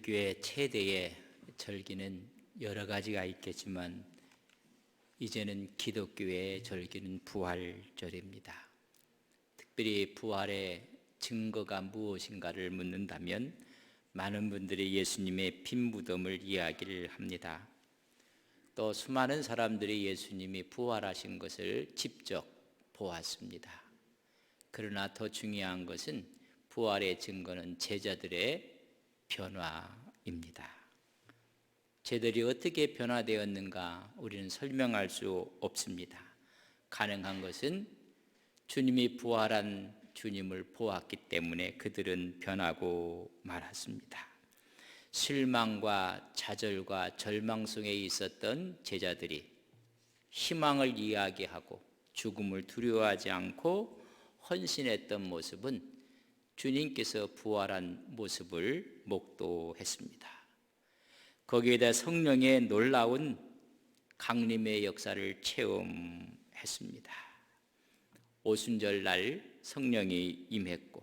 기독교의 최대의 절기는 여러 가지가 있겠지만 이제는 기독교의 절기는 부활절입니다. 특별히 부활의 증거가 무엇인가를 묻는다면 많은 분들이 예수님의 빈 무덤을 이야기를 합니다. 또 수많은 사람들이 예수님이 부활하신 것을 직접 보았습니다. 그러나 더 중요한 것은 부활의 증거는 제자들의 변화입니다. 제자들이 어떻게 변화되었는가 우리는 설명할 수 없습니다. 가능한 것은 주님이 부활한 주님을 보았기 때문에 그들은 변하고 말았습니다. 실망과 좌절과 절망 속에 있었던 제자들이 희망을 이야기하고 죽음을 두려워하지 않고 헌신했던 모습은 주님께서 부활한 모습을 목도했습니다. 거기에다 성령의 놀라운 강림의 역사를 체험했습니다. 오순절 날 성령이 임했고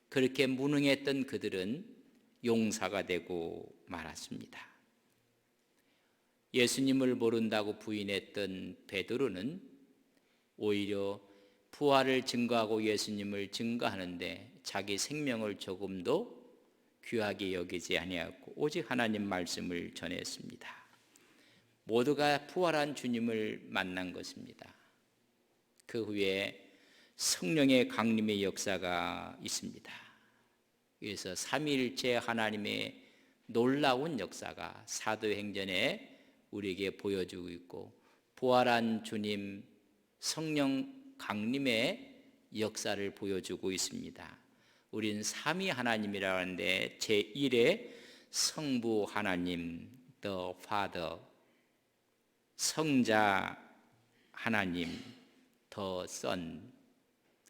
그렇게 무능했던 그들은 용사가 되고 말았습니다. 예수님을 모른다고 부인했던 베드로는 오히려 부활을 증거하고 예수님을 증거하는데 자기 생명을 조금도 귀하게 여기지 아니하고 오직 하나님 말씀을 전했습니다. 모두가 부활한 주님을 만난 것입니다. 그 후에 성령의 강림의 역사가 있습니다. 그래서 삼위일체 하나님의 놀라운 역사가 사도행전에 우리에게 보여주고 있고 부활한 주님 성령 강림의 역사를 보여주고 있습니다. 우리는 삼위 하나님이라고 하는데 제1의 성부 하나님, The Father, 성자 하나님, The Son,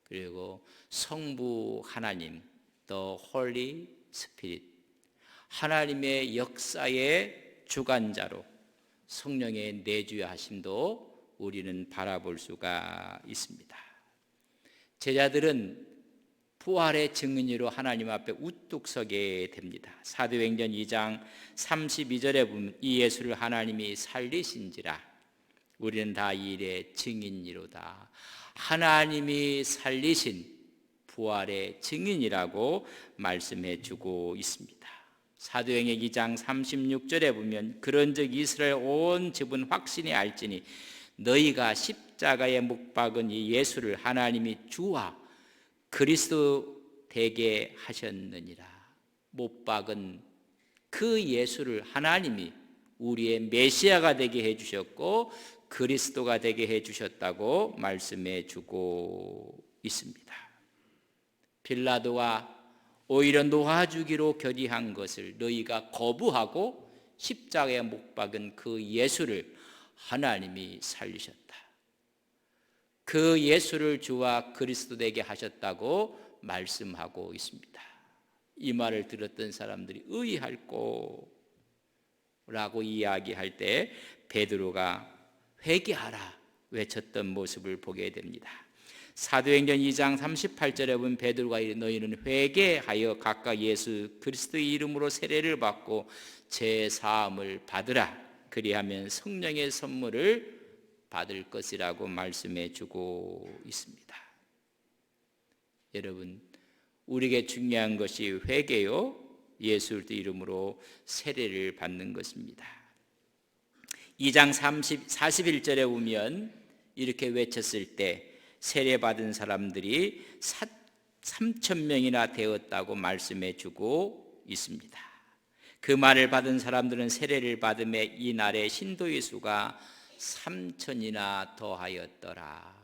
그리고 성부 하나님, The Holy Spirit, 하나님의 역사의 주관자로 성령의 내주하심도 우리는 바라볼 수가 있습니다. 제자들은 부활의 증인으로 하나님 앞에 우뚝 서게 됩니다. 사도행전 2장 32절에 보면 이 예수를 하나님이 살리신지라 우리는 다 이 일의 증인이로다. 하나님이 살리신 부활의 증인이라고 말씀해 주고 있습니다. 사도행전 2장 36절에 보면 그런즉 이스라엘 온 집은 확신히 알지니 너희가 십자가에 못 박은 이 예수를 하나님이 주와 그리스도 되게 하셨느니라. 못 박은 그 예수를 하나님이 우리의 메시아가 되게 해주셨고 그리스도가 되게 해주셨다고 말씀해 주고 있습니다. 빌라도가 오히려 놓아주기로 결의한 것을 너희가 거부하고 십자가에 못 박은 그 예수를 하나님이 살리셨다. 그 예수를 주와 그리스도 되게 하셨다고 말씀하고 있습니다. 이 말을 들었던 사람들이 의할꼬 라고 이야기할 때 베드로가 회개하라 외쳤던 모습을 보게 됩니다. 사도행전 2장 38절에 보면 베드로가 너희는 회개하여 각각 예수 그리스도의 이름으로 세례를 받고 제사함을 받으라 그리하면 성령의 선물을 받을 것이라고 말씀해 주고 있습니다. 여러분, 우리에게 중요한 것이 회개요 예수 이름으로 세례를 받는 것입니다. 2장 41절에 보면 이렇게 외쳤을 때 세례받은 사람들이 3,000명이나 되었다고 말씀해 주고 있습니다. 그 말을 받은 사람들은 세례를 받음에 이날의 신도의 수가 3,000이나 더하였더라.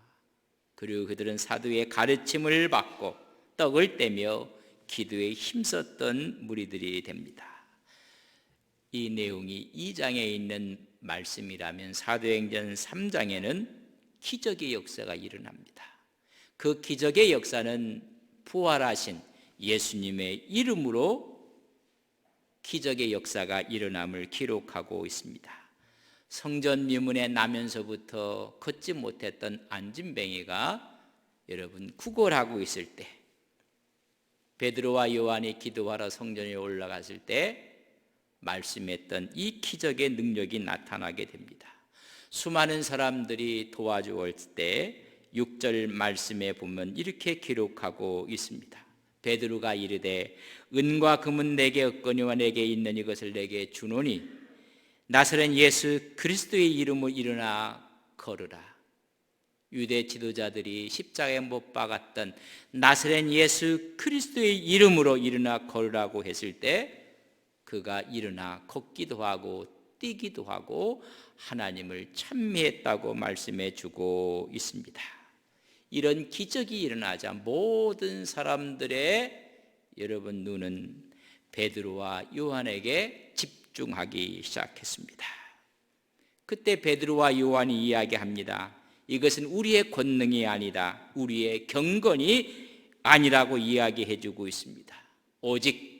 그리고 그들은 사도의 가르침을 받고 떡을 떼며 기도에 힘썼던 무리들이 됩니다. 이 내용이 2장에 있는 말씀이라면 사도행전 3장에는 기적의 역사가 일어납니다. 그 기적의 역사는 부활하신 예수님의 이름으로 기적의 역사가 일어남을 기록하고 있습니다. 성전 미문에 나면서부터 걷지 못했던 안진뱅이가 여러분 구걸하고 있을 때 베드로와 요한이 기도하러 성전에 올라갔을 때 말씀했던 이 기적의 능력이 나타나게 됩니다. 수많은 사람들이 도와주었을 때 6절 말씀에 보면 이렇게 기록하고 있습니다. 베드로가 이르되 은과 금은 내게 없거니와 내게 있는 이것을 내게 주노니 나사렛 예수 그리스도의 이름으로 일어나 걸으라. 유대 지도자들이 십자가에 못 박았던 나사렛 예수 그리스도의 이름으로 일어나 걸으라고 했을 때 그가 일어나 걷기도 하고 뛰기도 하고 하나님을 찬미했다고 말씀해 주고 있습니다. 이런 기적이 일어나자 모든 사람들의 여러분 눈은 베드로와 요한에게 집중하기 시작했습니다. 그때 베드로와 요한이 이야기합니다. 이것은 우리의 권능이 아니다. 우리의 경건이 아니라고 이야기해 주고 있습니다. 오직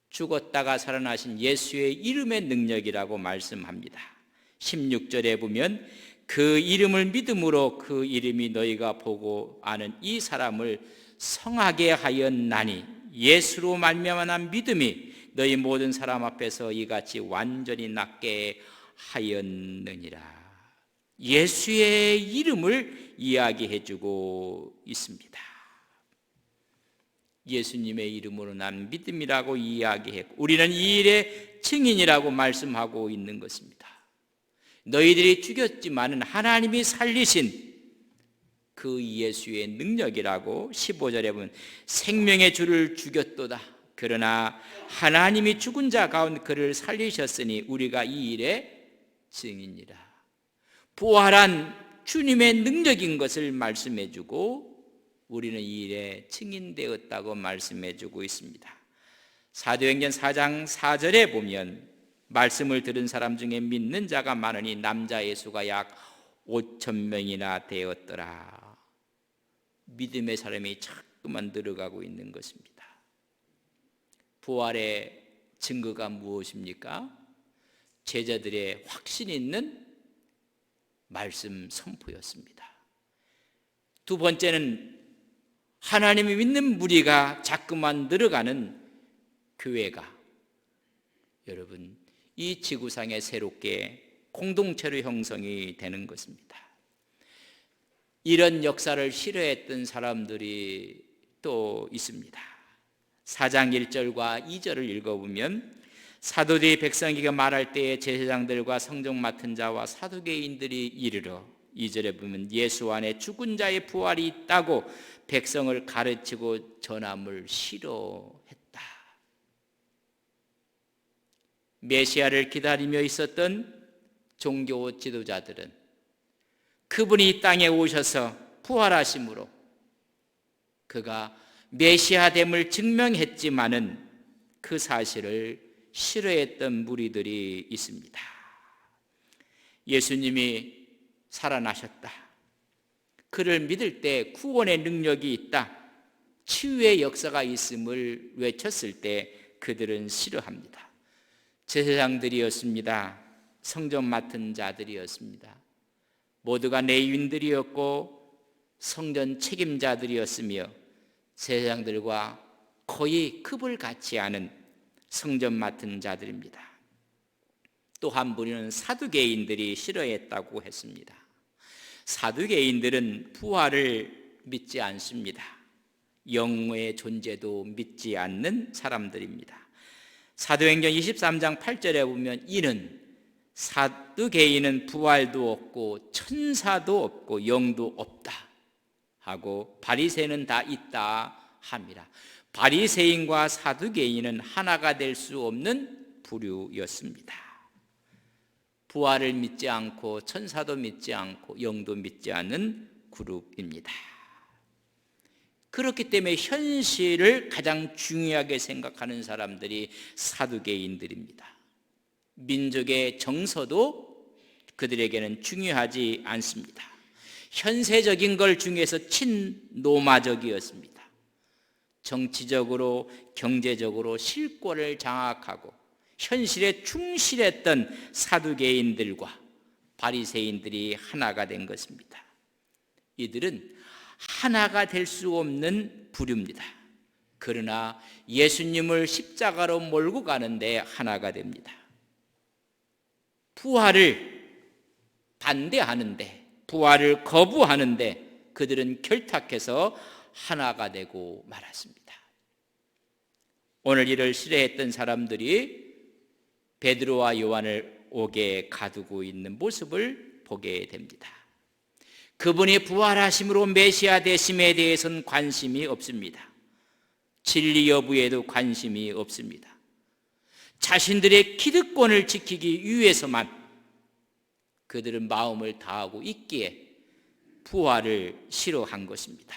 죽었다가 살아나신 예수의 이름의 능력이라고 말씀합니다. 16절에 보면 그 이름을 믿음으로 그 이름이 너희가 보고 아는 이 사람을 성하게 하였나니 예수로 말미암아 난 믿음이 너희 모든 사람 앞에서 이같이 완전히 낫게 하였느니라. 예수의 이름을 이야기해 주고 있습니다. 예수님의 이름으로 난 믿음이라고 이야기했고 우리는 이 일의 증인이라고 말씀하고 있는 것입니다. 너희들이 죽였지만 하나님이 살리신 그 예수의 능력이라고 15절에 보면 생명의 주를 죽였도다. 그러나 하나님이 죽은 자 가운데 그를 살리셨으니 우리가 이 일의 증인이라. 부활한 주님의 능력인 것을 말씀해 주고 우리는 이 일에 증인되었다고 말씀해 주고 있습니다. 사도행전 4장 4절에 보면 말씀을 들은 사람 중에 믿는 자가 많으니 남자의 수가 약 5,000명이나 되었더라. 믿음의 사람이 자꾸만 늘어가고 있는 것입니다. 부활의 증거가 무엇입니까? 제자들의 확신 있는 말씀 선포였습니다. 두 번째는 하나님이 믿는 무리가 자꾸만 늘어가는 교회가 여러분 이 지구상에 새롭게 공동체로 형성이 되는 것입니다. 이런 역사를 싫어했던 사람들이 또 있습니다. 4장 1절과 2절을 읽어보면 사도들이 백성에게 말할 때에 제사장들과 성정 맡은 자와 사두개인들이 이르러 2절에 보면 예수 안에 죽은 자의 부활이 있다고 백성을 가르치고 전함을 싫어했다. 메시아를 기다리며 있었던 종교 지도자들은 그분이 이 땅에 오셔서 부활하심으로 그가 메시아됨을 증명했지만은 그 사실을 싫어했던 무리들이 있습니다. 예수님이 살아나셨다. 그를 믿을 때 구원의 능력이 있다. 치유의 역사가 있음을 외쳤을 때 그들은 싫어합니다. 제사장들이었습니다. 성전 맡은 자들이었습니다. 모두가 레위인들이었고 성전 책임자들이었으며 제사장들과 거의 급을 같지 않은 성전 맡은 자들입니다. 또 한 분은 사두개인들이 싫어했다고 했습니다. 사두개인들은 부활을 믿지 않습니다. 영의 존재도 믿지 않는 사람들입니다. 사도행전 23장 8절에 보면 이는 사두개인은 부활도 없고 천사도 없고 영도 없다 하고 바리새인은 다 있다 함이라. 바리새인과 사두개인은 하나가 될 수 없는 부류였습니다. 부활을 믿지 않고 천사도 믿지 않고 영도 믿지 않는 그룹입니다. 그렇기 때문에 현실을 가장 중요하게 생각하는 사람들이 사두개인들입니다. 민족의 정서도 그들에게는 중요하지 않습니다. 현세적인 걸 중에서 친로마적이었습니다. 정치적으로 경제적으로 실권을 장악하고 현실에 충실했던 사두개인들과 바리새인들이 하나가 된 것입니다. 이들은 하나가 될 수 없는 부류입니다. 그러나 예수님을 십자가로 몰고 가는데 하나가 됩니다. 부활을 반대하는데, 부활을 거부하는데 그들은 결탁해서 하나가 되고 말았습니다. 오늘 이를 싫어했던 사람들이 베드로와 요한을 옥에 가두고 있는 모습을 보게 됩니다. 그분이 부활하심으로 메시아 되심에 대해서는 관심이 없습니다. 진리 여부에도 관심이 없습니다. 자신들의 기득권을 지키기 위해서만 그들은 마음을 다하고 있기에 부활을 싫어한 것입니다.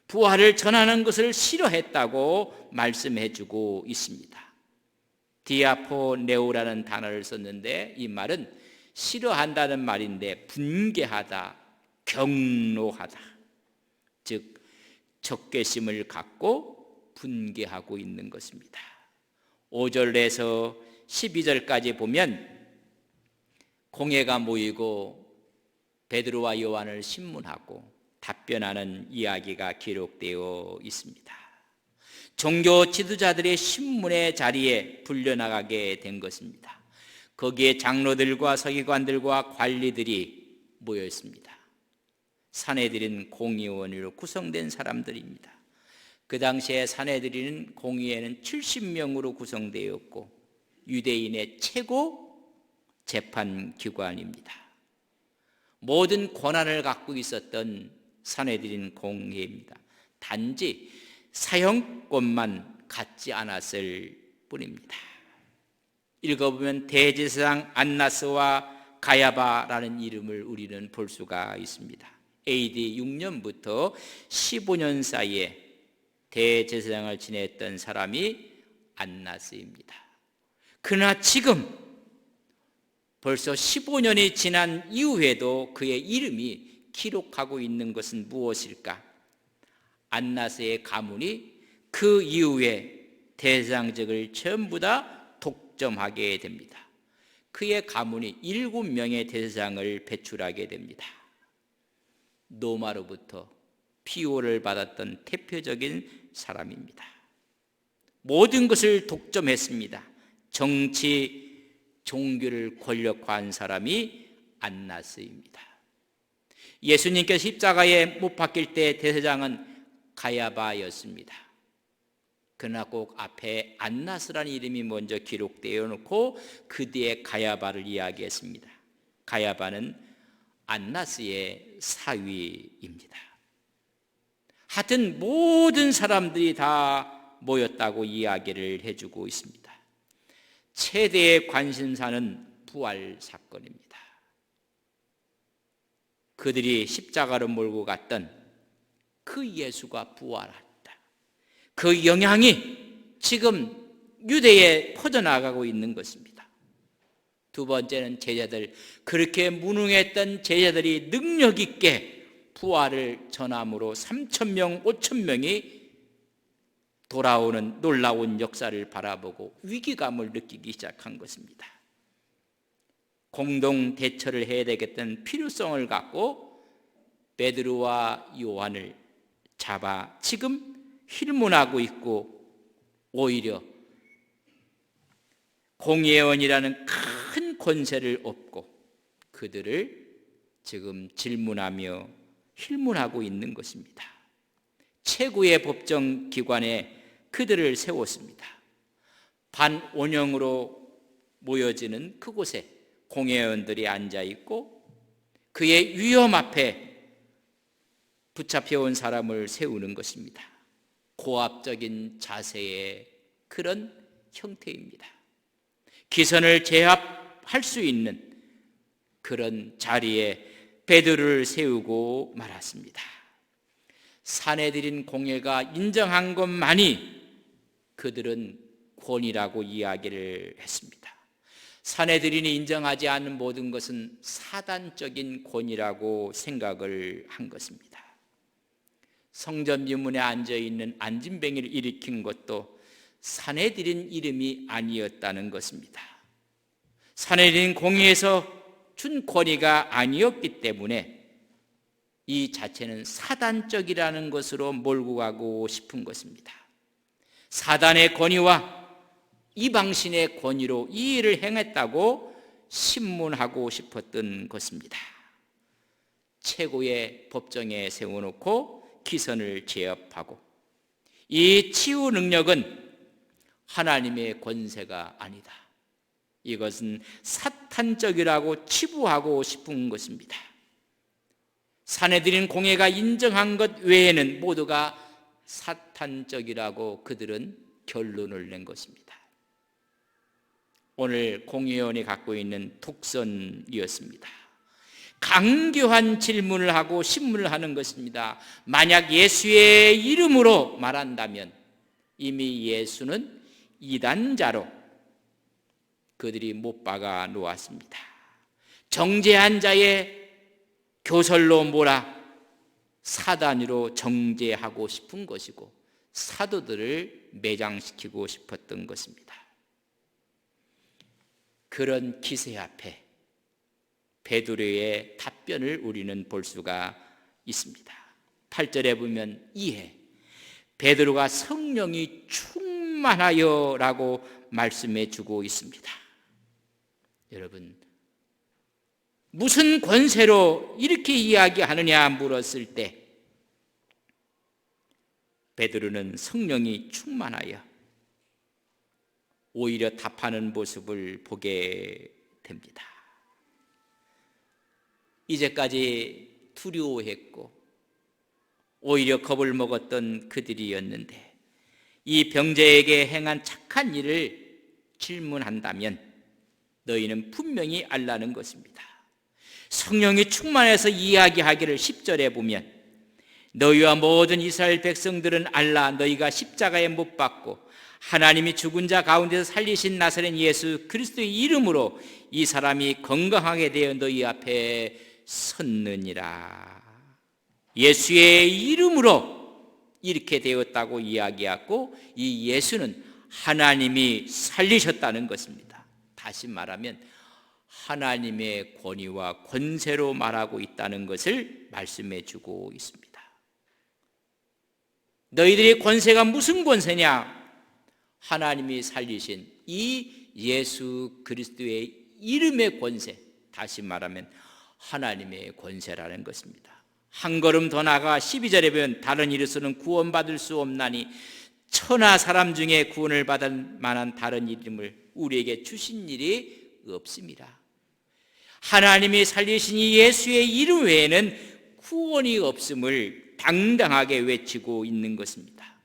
부활을 전하는 것을 싫어했다고 말씀해주고 있습니다. 디아포네오라는 단어를 썼는데 이 말은 싫어한다는 말인데 분개하다, 경노하다, 즉 적개심을 갖고 분개하고 있는 것입니다. 5절에서 12절까지 보면 공회가 모이고 베드로와 요한을 신문하고 답변하는 이야기가 기록되어 있습니다. 종교 지도자들의 신문의 자리에 불려나가게 된 것입니다. 거기에 장로들과 서기관들과 관리들이 모여 있습니다. 산헤드린 공의원으로 구성된 사람들입니다. 그 당시에 산헤드린은 공의회는 70명으로 구성되었고 유대인의 최고 재판기관입니다. 모든 권한을 갖고 있었던 산헤드린 공회입니다. 단지 사형권만 갖지 않았을 뿐입니다. 읽어보면 대제사장 안나스와 가야바라는 이름을 우리는 볼 수가 있습니다. AD 6년부터 15년 사이에 대제사장을 지냈던 사람이 안나스입니다. 그러나 지금 벌써 15년이 지난 이후에도 그의 이름이 기록하고 있는 것은 무엇일까? 안나스의 가문이 그 이후에 대제사장직을 전부 다 독점하게 됩니다. 그의 가문이 7명의 대제사장을 배출하게 됩니다. 로마로부터 피오를 받았던 대표적인 사람입니다. 모든 것을 독점했습니다. 정치, 종교를 권력화한 사람이 안나스입니다. 예수님께서 십자가에 못 박힐 때 대제사장은 가야바였습니다. 그러나 꼭 앞에 안나스라는 이름이 먼저 기록되어 놓고 그 뒤에 가야바를 이야기했습니다. 가야바는 안나스의 사위입니다. 하여튼 모든 사람들이 다 모였다고 이야기를 해주고 있습니다. 최대의 관심사는 부활 사건입니다. 그들이 십자가로 몰고 갔던 그 예수가 부활했다. 그 영향이 지금 유대에 퍼져나가고 있는 것입니다. 두 번째는 제자들, 그렇게 무능했던 제자들이 능력 있게 부활을 전함으로 3,000명, 5,000명이 돌아오는 놀라운 역사를 바라보고 위기감을 느끼기 시작한 것입니다. 공동 대처를 해야 되겠다는 필요성을 갖고 베드로와 요한을 잡아 지금 힐문하고 있고 오히려 공회원이라는 큰 권세를 얻고 그들을 지금 질문하며 힐문하고 있는 것입니다. 최고의 법정기관에 그들을 세웠습니다. 반원형으로 모여지는 그곳에 공회원들이 앉아있고 그의 위험 앞에 붙잡혀온 사람을 세우는 것입니다. 고압적인 자세의 그런 형태입니다. 기선을 제압할 수 있는 그런 자리에 베드로를 세우고 말았습니다. 산헤드린 공회가 인정한 것만이 그들은 권위라고 이야기를 했습니다. 산헤드린이 인정하지 않는 모든 것은 사단적인 권위라고 생각을 한 것입니다. 성전 유문에 앉아있는 안진뱅이를 일으킨 것도 산헤드린 이름이 아니었다는 것입니다. 산헤드린 공회에서 준 권위가 아니었기 때문에 이 자체는 사단적이라는 것으로 몰고 가고 싶은 것입니다. 사단의 권위와 이방신의 권위로 이 일을 행했다고 신문하고 싶었던 것입니다. 최고의 법정에 세워놓고 기선을 제압하고, 이 치유 능력은 하나님의 권세가 아니다, 이것은 사탄적이라고 치부하고 싶은 것입니다. 사내들인 공회가 인정한 것 외에는 모두가 사탄적이라고 그들은 결론을 낸 것입니다. 오늘 공회원이 갖고 있는 독선이었습니다. 강교한 질문을 하고 신문을 하는 것입니다. 만약 예수의 이름으로 말한다면 이미 예수는 이단자로 그들이 못 박아 놓았습니다. 정죄한 자의 교설로 몰아 사단으로 정죄하고 싶은 것이고 사도들을 매장시키고 싶었던 것입니다. 그런 기세 앞에 베드로의 답변을 우리는 볼 수가 있습니다. 8절에 보면 이에 베드로가 성령이 충만하여 라고 말씀해 주고 있습니다. 여러분, 무슨 권세로 이렇게 이야기하느냐 물었을 때 베드로는 성령이 충만하여 오히려 답하는 모습을 보게 됩니다. 이제까지 두려워했고 오히려 겁을 먹었던 그들이었는데 이 병자에게 행한 착한 일을 질문한다면 너희는 분명히 알라는 것입니다. 성령이 충만해서 이야기하기를 10절에 보면 너희와 모든 이스라엘 백성들은 알라, 너희가 십자가에 못 박고 하나님이 죽은 자 가운데서 살리신 나사렛 예수 그리스도의 이름으로 이 사람이 건강하게 되어 너희 앞에 섰느니라. 예수의 이름으로 이렇게 되었다고 이야기하고 이 예수는 하나님이 살리셨다는 것입니다. 다시 말하면 하나님의 권위와 권세로 말하고 있다는 것을 말씀해 주고 있습니다. 너희들의 권세가 무슨 권세냐? 하나님이 살리신 이 예수 그리스도의 이름의 권세, 다시 말하면 하나님의 권세라는 것입니다. 한 걸음 더 나아가 12절에 보면 다른 이로서는 구원받을 수 없나니 천하 사람 중에 구원을 받을 만한 다른 이름을 우리에게 주신 일이 없습니다. 하나님이 살리신 이 예수의 이름 외에는 구원이 없음을 당당하게 외치고 있는 것입니다.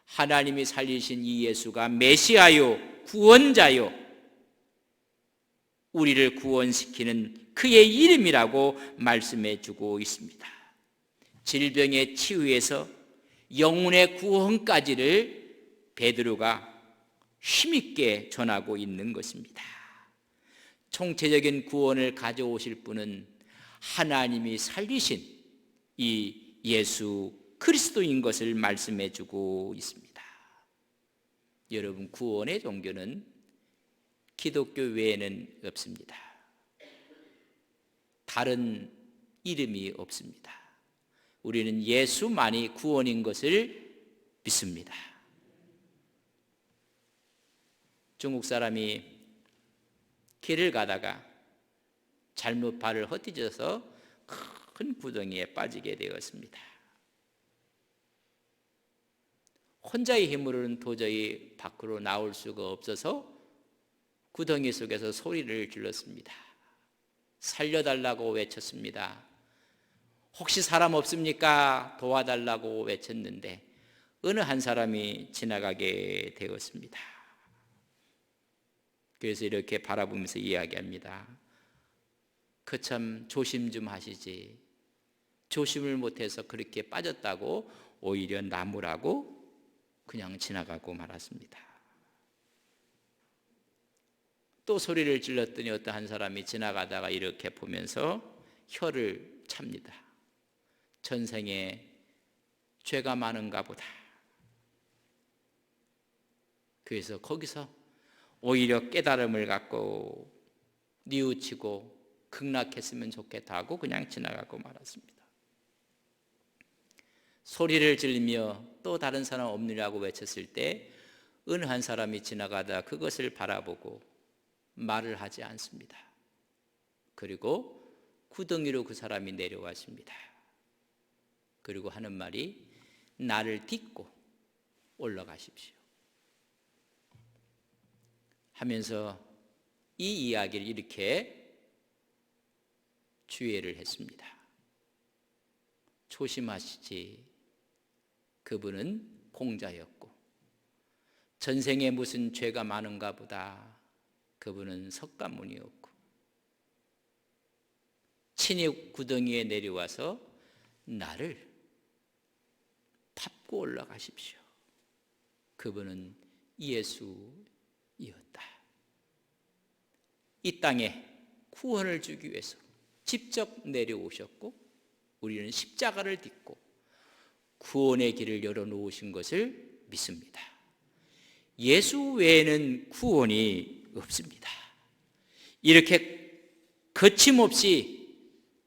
하나님이 살리신 이 예수가 메시아요, 구원자요, 우리를 구원시키는 그의 이름이라고 말씀해 주고 있습니다. 질병의 치유에서 영혼의 구원까지를 베드로가 힘있게 전하고 있는 것입니다. 총체적인 구원을 가져오실 분은 하나님이 살리신 이 예수 그리스도인 것을 말씀해 주고 있습니다. 여러분, 구원의 종교는 기독교 외에는 없습니다. 다른 이름이 없습니다. 우리는 예수만이 구원인 것을 믿습니다. 중국 사람이 길을 가다가 잘못 발을 헛디뎌서 큰 구덩이에 빠지게 되었습니다. 혼자의 힘으로는 도저히 밖으로 나올 수가 없어서 구덩이 속에서 소리를 질렀습니다. 살려달라고 외쳤습니다. 혹시 사람 없습니까? 도와달라고 외쳤는데 어느 한 사람이 지나가게 되었습니다. 그래서 이렇게 바라보면서 이야기합니다. 그참 조심 좀 하시지. 조심을 못해서 그렇게 빠졌다고 오히려 나무라고 그냥 지나가고 말았습니다. 또 소리를 질렀더니 어떤 한 사람이 지나가다가 이렇게 보면서 혀를 찹니다. 전생에 죄가 많은가 보다. 그래서 거기서 오히려 깨달음을 갖고 뉘우치고 극락했으면 좋겠다 하고 그냥 지나가고 말았습니다. 소리를 지르며 또 다른 사람 없느냐고 외쳤을 때 어느 한 사람이 지나가다 그것을 바라보고 말을 하지 않습니다. 그리고 구덩이로 그 사람이 내려왔습니다. 그리고 하는 말이 나를 딛고 올라가십시오 하면서 이 이야기를 이렇게 주의를 했습니다. 조심하시지. 그분은 공자였고 전생에 무슨 죄가 많은가 보다. 그분은 석가모니였고 친히 구덩이에 내려와서 나를 밟고 올라가십시오. 그분은 예수였다. 이 땅에 구원을 주기 위해서 직접 내려오셨고 우리는 십자가를 딛고 구원의 길을 열어놓으신 것을 믿습니다. 예수 외에는 구원이 없습니다. 이렇게 거침없이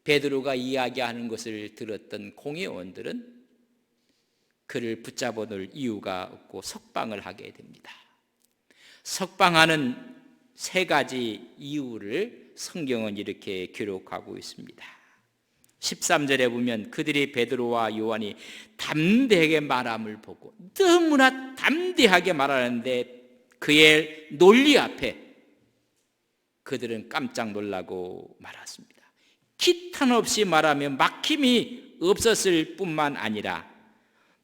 베드로가 이야기하는 것을 들었던 공회원들은 그를 붙잡아 놓을 이유가 없고 석방을 하게 됩니다. 석방하는 세 가지 이유를 성경은 이렇게 기록하고 있습니다. 13절에 보면 그들이 베드로와 요한이 담대하게 말함을 보고 너무나 담대하게 말하는데 그의 논리 앞에 그들은 깜짝 놀라고 말았습니다. 기탄 없이 말하며 막힘이 없었을 뿐만 아니라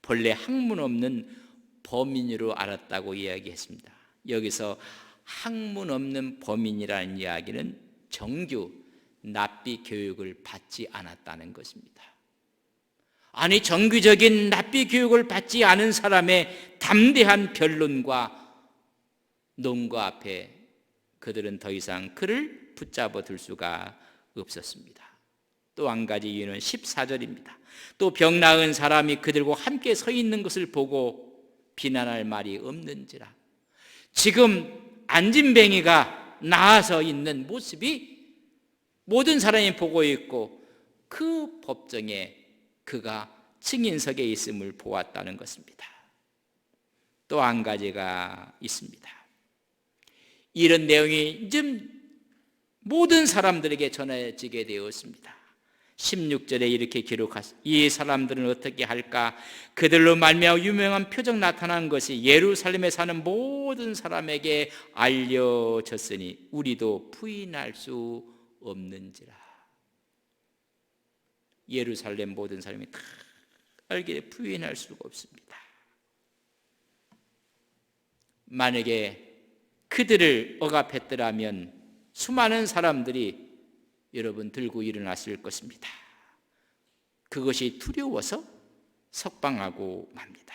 본래 학문 없는 범인으로 알았다고 이야기했습니다. 여기서 학문 없는 범인이라는 이야기는 정규 납비 교육을 받지 않았다는 것입니다. 아니 정규적인 납비 교육을 받지 않은 사람의 담대한 변론과 논과 앞에 그들은 더 이상 그를 붙잡아 둘 수가 없었습니다. 또 한 가지 이유는 14절입니다. 또 병 나은 사람이 그들과 함께 서 있는 것을 보고 비난할 말이 없는지라. 지금 안진뱅이가 나아서 있는 모습이 모든 사람이 보고 있고 그 법정에 그가 증인석에 있음을 보았다는 것입니다. 또 한 가지가 있습니다. 이런 내용이 모든 사람들에게 전해지게 되었습니다. 16절에 이렇게 기록하십니다. 이 사람들은 어떻게 할까? 그들로 말미암아 유명한 표적 나타난 것이 예루살렘에 사는 모든 사람에게 알려졌으니 우리도 부인할 수 없는지라. 예루살렘 모든 사람이 다 알기에 부인할 수가 없습니다. 만약에 그들을 억압했더라면 수많은 사람들이 여러분 들고 일어났을 것입니다. 그것이 두려워서 석방하고 맙니다.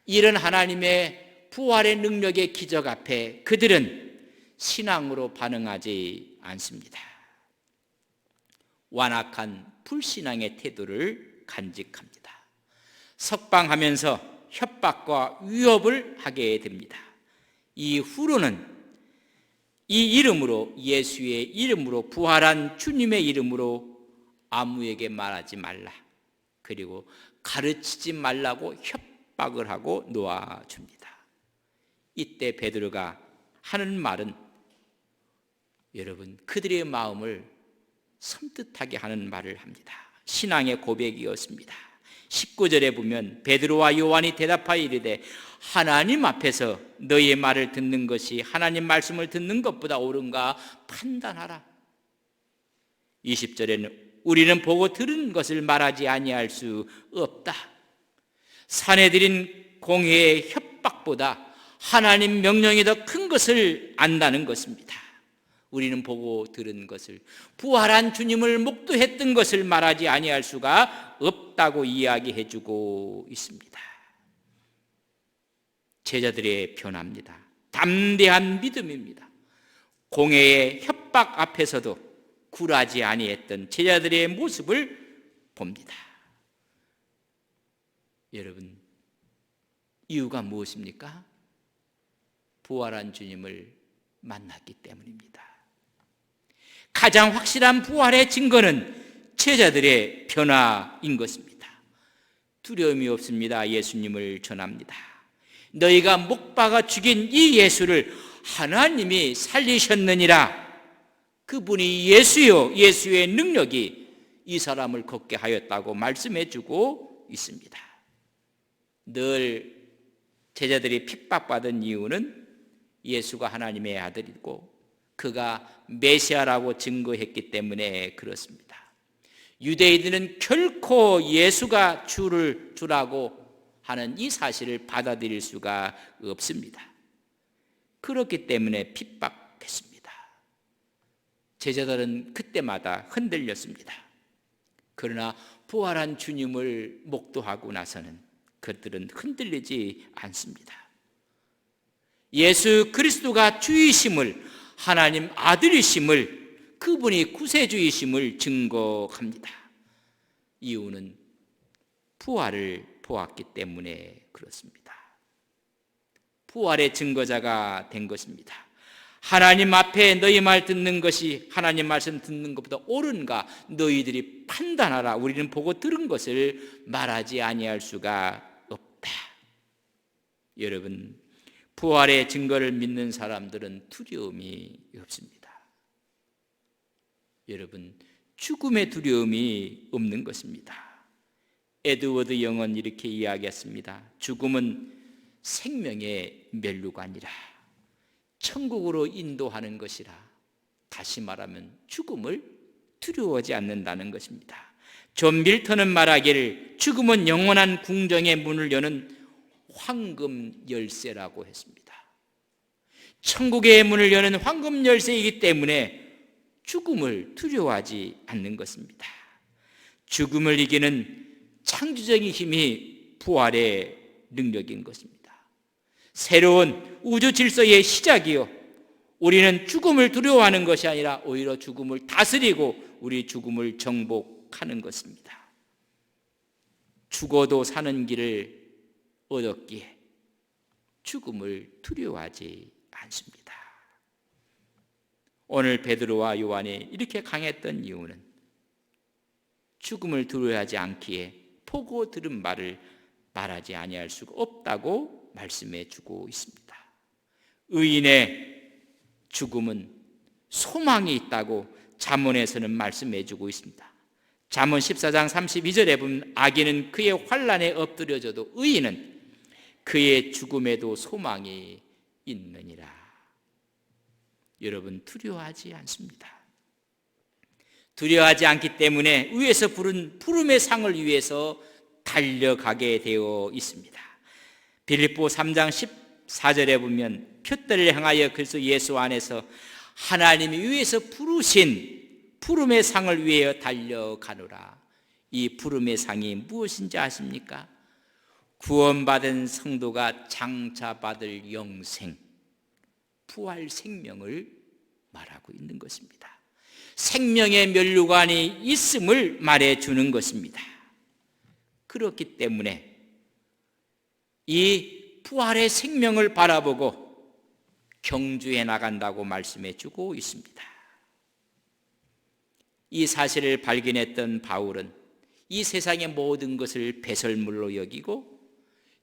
이런 하나님의 부활의 능력의 기적 앞에 그들은 신앙으로 반응하지 않습니다. 완악한 불신앙의 태도를 간직합니다. 석방하면서 협박과 위협을 하게 됩니다. 이후로는 이 이름으로, 예수의 이름으로, 부활한 주님의 이름으로 아무에게 말하지 말라, 그리고 가르치지 말라고 협박을 하고 놓아줍니다. 이때 베드로가 하는 말은 여러분 그들의 마음을 섬뜩하게 하는 말을 합니다. 신앙의 고백이었습니다. 19절에 보면 베드로와 요한이 대답하여 이르되 하나님 앞에서 너희의 말을 듣는 것이 하나님 말씀을 듣는 것보다 옳은가 판단하라. 20절에는 우리는 보고 들은 것을 말하지 아니할 수 없다. 사내들인 공회의 협박보다 하나님 명령이 더 큰 것을 안다는 것입니다. 우리는 보고 들은 것을, 부활한 주님을 목도했던 것을 말하지 아니할 수가 없다고 이야기해 주고 있습니다. 제자들의 변화입니다. 담대한 믿음입니다. 공회의 협박 앞에서도 굴하지 아니했던 제자들의 모습을 봅니다. 여러분, 이유가 무엇입니까? 부활한 주님을 만났기 때문입니다. 가장 확실한 부활의 증거는 제자들의 변화인 것입니다. 두려움이 없습니다. 예수님을 전합니다. 너희가 못 박아 죽인 이 예수를 하나님이 살리셨느니라. 그분이 예수요, 예수의 능력이 이 사람을 걷게 하였다고 말씀해 주고 있습니다. 늘 제자들이 핍박받은 이유는 예수가 하나님의 아들이고 그가 메시아라고 증거했기 때문에 그렇습니다. 유대인들은 결코 예수가 주라고 하는 이 사실을 받아들일 수가 없습니다. 그렇기 때문에 핍박했습니다. 제자들은 그때마다 흔들렸습니다. 그러나 부활한 주님을 목도하고 나서는 그들은 흔들리지 않습니다. 예수 그리스도가 주이심을, 하나님 아들이심을, 그분이 구세주이심을 증거합니다. 이유는 부활을 보았기 때문에 그렇습니다. 부활의 증거자가 된 것입니다. 하나님 앞에 너희 말 듣는 것이 하나님 말씀 듣는 것보다 옳은가 너희들이 판단하라. 우리는 보고 들은 것을 말하지 아니할 수가 없다. 여러분, 부활의 증거를 믿는 사람들은 두려움이 없습니다. 여러분, 죽음의 두려움이 없는 것입니다. 에드워드 영은 이렇게 이야기했습니다. 죽음은 생명의 면류관이라, 천국으로 인도하는 것이라. 다시 말하면 죽음을 두려워하지 않는다는 것입니다. 존 밀턴은 말하기를 죽음은 영원한 궁정의 문을 여는 황금 열쇠라고 했습니다. 천국의 문을 여는 황금 열쇠이기 때문에 죽음을 두려워하지 않는 것입니다. 죽음을 이기는 창조적인 힘이 부활의 능력인 것입니다. 새로운 우주 질서의 시작이요, 우리는 죽음을 두려워하는 것이 아니라 오히려 죽음을 다스리고 우리 죽음을 정복하는 것입니다. 죽어도 사는 길을 얻었기에 죽음을 두려워하지 않습니다. 오늘 베드로와 요한이 이렇게 강했던 이유는 죽음을 두려워하지 않기에 보고 들은 말을 말하지 아니할 수가 없다고 말씀해 주고 있습니다. 의인의 죽음은 소망이 있다고 잠언에서는 말씀해 주고 있습니다. 잠언 14장 32절에 보면 악인은 그의 환난에 엎드려져도 의인은 그의 죽음에도 소망이 있느니라. 여러분, 두려워하지 않습니다. 두려워하지 않기 때문에 위에서 부른 부름의 상을 위해서 달려가게 되어 있습니다. 빌립보 3장 14절에 보면 표대를 향하여 그리스도 예수 안에서 하나님이 위에서 부르신 부름의 상을 위하여 달려가노라. 이 부름의 상이 무엇인지 아십니까? 구원받은 성도가 장차 받을 영생, 부활 생명을 말하고 있는 것입니다. 생명의 면류관이 있음을 말해주는 것입니다. 그렇기 때문에 이 부활의 생명을 바라보고 경주해 나간다고 말씀해 주고 있습니다. 이 사실을 발견했던 바울은 이 세상의 모든 것을 배설물로 여기고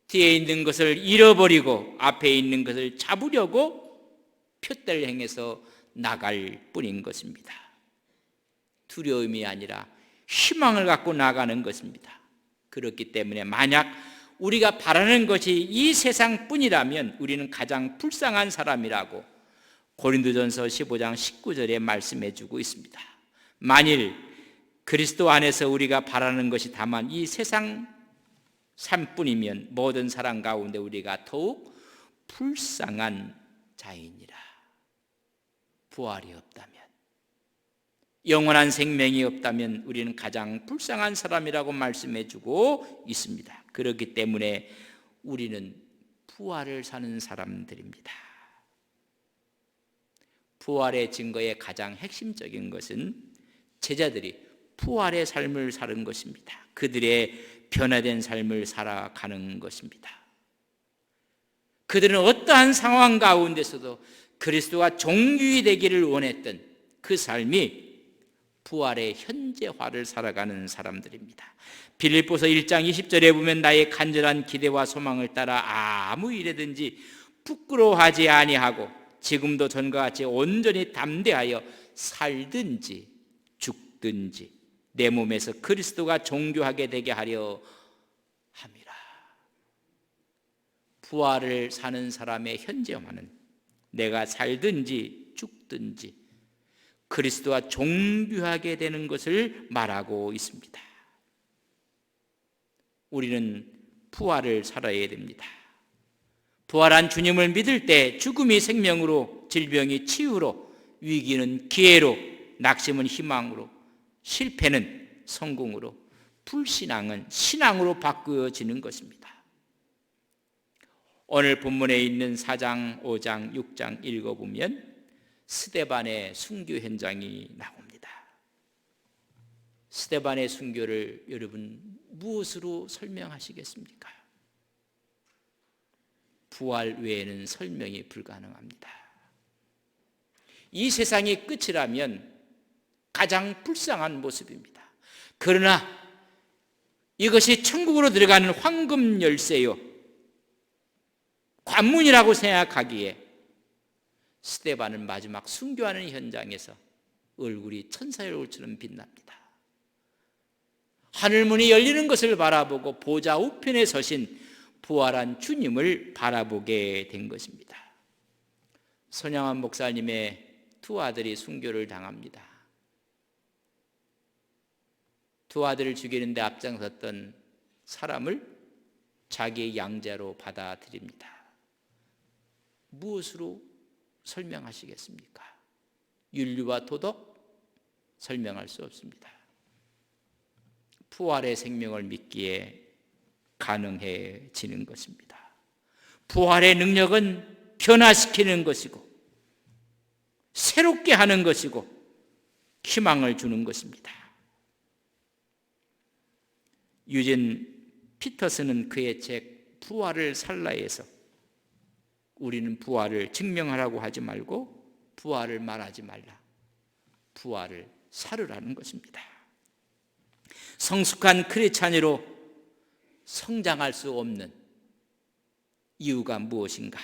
뒤에 있는 것을 잃어버리고 앞에 있는 것을 잡으려고 표대를 향해서 나갈 뿐인 것입니다. 두려움이 아니라 희망을 갖고 나가는 것입니다. 그렇기 때문에 만약 우리가 바라는 것이 이 세상뿐이라면 우리는 가장 불쌍한 사람이라고 고린도전서 15장 19절에 말씀해 주고 있습니다. 만일 그리스도 안에서 우리가 바라는 것이 다만 이 세상 삶뿐이면 모든 사람 가운데 우리가 더욱 불쌍한 자이니라. 부활이 없다면, 영원한 생명이 없다면 우리는 가장 불쌍한 사람이라고 말씀해 주고 있습니다. 그렇기 때문에 우리는 부활을 사는 사람들입니다. 부활의 증거의 가장 핵심적인 것은 제자들이 부활의 삶을 사는 것입니다. 그들의 변화된 삶을 살아가는 것입니다. 그들은 어떠한 상황 가운데서도 그리스도와 종류이 되기를 원했던 그 삶이 부활의 현재화를 살아가는 사람들입니다. 빌립보서 1장 20절에 보면 나의 간절한 기대와 소망을 따라 아무 일에든지 부끄러워하지 아니하고 지금도 전과 같이 온전히 담대하여 살든지 죽든지 내 몸에서 그리스도가 존귀하게 되게 하려 함이라. 부활을 사는 사람의 현재화는 내가 살든지 죽든지 그리스도와 존귀하게 되는 것을 말하고 있습니다. 우리는 부활을 살아야 됩니다. 부활한 주님을 믿을 때 죽음이 생명으로, 질병이 치유로, 위기는 기회로, 낙심은 희망으로, 실패는 성공으로, 불신앙은 신앙으로 바꾸어지는 것입니다. 오늘 본문에 있는 4장, 5장, 6장 읽어보면 스데반의 순교 현장이 나옵니다. 스데반의 순교를 여러분 무엇으로 설명하시겠습니까? 부활 외에는 설명이 불가능합니다. 이 세상이 끝이라면 가장 불쌍한 모습입니다. 그러나 이것이 천국으로 들어가는 황금 열쇠요, 관문이라고 생각하기에 스데반은 마지막 순교하는 현장에서 얼굴이 천사의 얼굴처럼 빛납니다. 하늘문이 열리는 것을 바라보고 보좌 우편에 서신 부활한 주님을 바라보게 된 것입니다. 손양환 목사님의 두 아들이 순교를 당합니다. 두 아들을 죽이는데 앞장섰던 사람을 자기의 양자로 받아들입니다. 무엇으로 설명하시겠습니까? 윤리와 도덕? 설명할 수 없습니다. 부활의 생명을 믿기에 가능해지는 것입니다. 부활의 능력은 변화시키는 것이고 새롭게 하는 것이고 희망을 주는 것입니다. 유진 피터슨은 그의 책 부활을 살라에서 우리는 부활을 증명하라고 하지 말고 부활을 말하지 말라, 부활을 살으라는 것입니다. 성숙한 크리스찬으로 성장할 수 없는 이유가 무엇인가?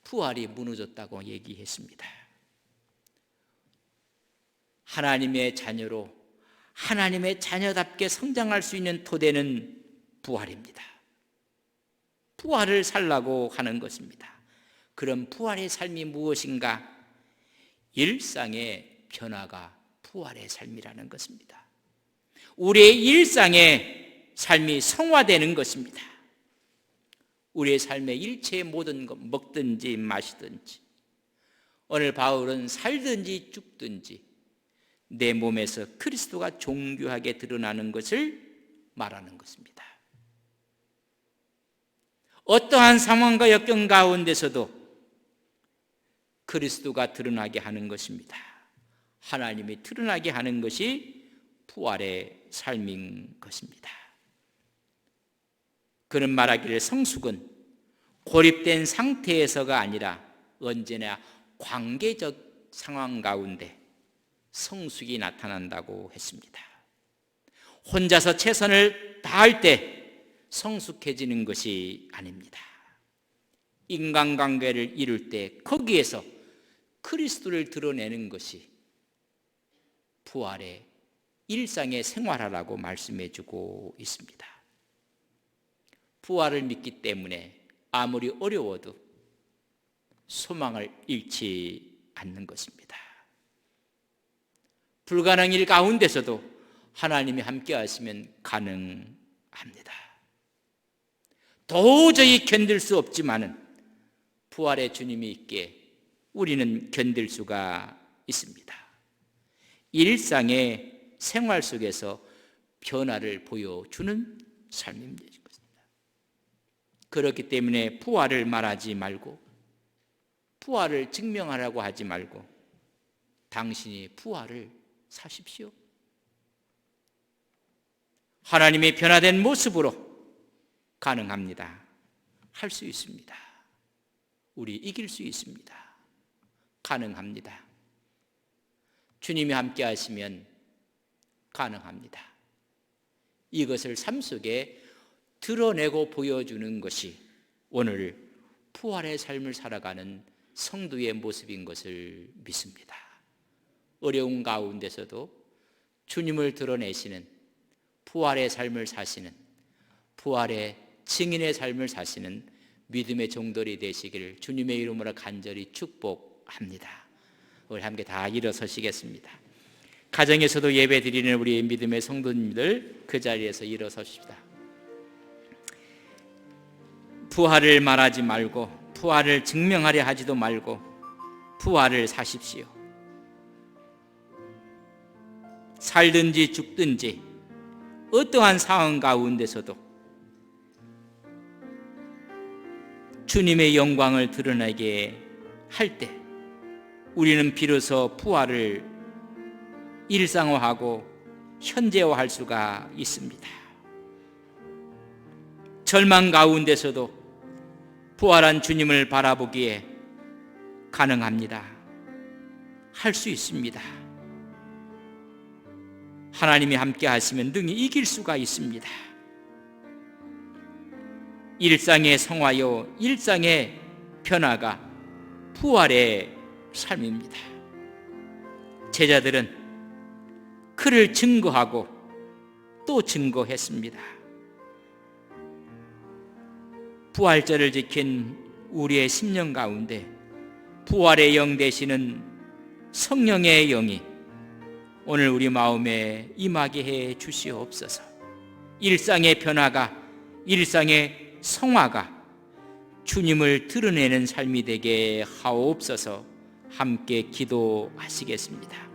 부활이 무너졌다고 얘기했습니다. 하나님의 자녀로 하나님의 자녀답게 성장할 수 있는 토대는 부활입니다. 부활을 살라고 하는 것입니다. 그럼 부활의 삶이 무엇인가? 일상의 변화가 부활의 삶이라는 것입니다. 우리의 일상의 삶이 성화되는 것입니다. 우리의 삶의 일체의 모든 것, 먹든지 마시든지, 오늘 바울은 살든지 죽든지 내 몸에서 그리스도가 존귀하게 드러나는 것을 말하는 것입니다. 어떠한 상황과 역경 가운데서도 그리스도가 드러나게 하는 것입니다. 하나님이 드러나게 하는 것이 부활의 삶인 것입니다. 그는 말하기를 성숙은 고립된 상태에서가 아니라 언제나 관계적 상황 가운데 성숙이 나타난다고 했습니다. 혼자서 최선을 다할 때 성숙해지는 것이 아닙니다. 인간관계를 이룰 때 거기에서 그리스도를 드러내는 것이 부활의 일상의 생활하라고 말씀해주고 있습니다. 부활을 믿기 때문에 아무리 어려워도 소망을 잃지 않는 것입니다. 불가능한 일 가운데서도 하나님이 함께 하시면 가능합니다. 도저히 견딜 수 없지만은 부활의 주님이 있기에 우리는 견딜 수가 있습니다. 일상의 생활 속에서 변화를 보여주는 삶입니다. 그렇기 때문에 부활을 말하지 말고 부활을 증명하라고 하지 말고 당신이 부활을 사십시오. 하나님의 변화된 모습으로 가능합니다. 할 수 있습니다. 우리 이길 수 있습니다. 가능합니다. 주님이 함께 하시면 가능합니다. 이것을 삶 속에 드러내고 보여주는 것이 오늘 부활의 삶을 살아가는 성도의 모습인 것을 믿습니다. 어려운 가운데서도 주님을 드러내시는 부활의 삶을 사시는, 부활의 증인의 삶을 사시는 믿음의 종들이 되시기를 주님의 이름으로 간절히 축복합니다. 우리 함께 다 일어서시겠습니다. 가정에서도 예배 드리는 우리 믿음의 성도님들 그 자리에서 일어서십시다. 부활을 말하지 말고, 부활을 증명하려 하지도 말고 부활을 사십시오. 살든지 죽든지 어떠한 상황 가운데서도 주님의 영광을 드러나게 할 때 우리는 비로소 부활을 일상화하고 현재화할 수가 있습니다. 절망 가운데서도 부활한 주님을 바라보기에 가능합니다. 할 수 있습니다. 하나님이 함께 하시면 능히 이길 수가 있습니다. 일상의 성화요, 일상의 변화가 부활의 삶입니다. 제자들은 그를 증거하고 또 증거했습니다. 부활절을 지킨 우리의 심령 가운데 부활의 영 되시는 성령의 영이 오늘 우리 마음에 임하게 해 주시옵소서. 일상의 변화가, 일상의 성화가 주님을 드러내는 삶이 되게 하옵소서. 함께 기도하시겠습니다.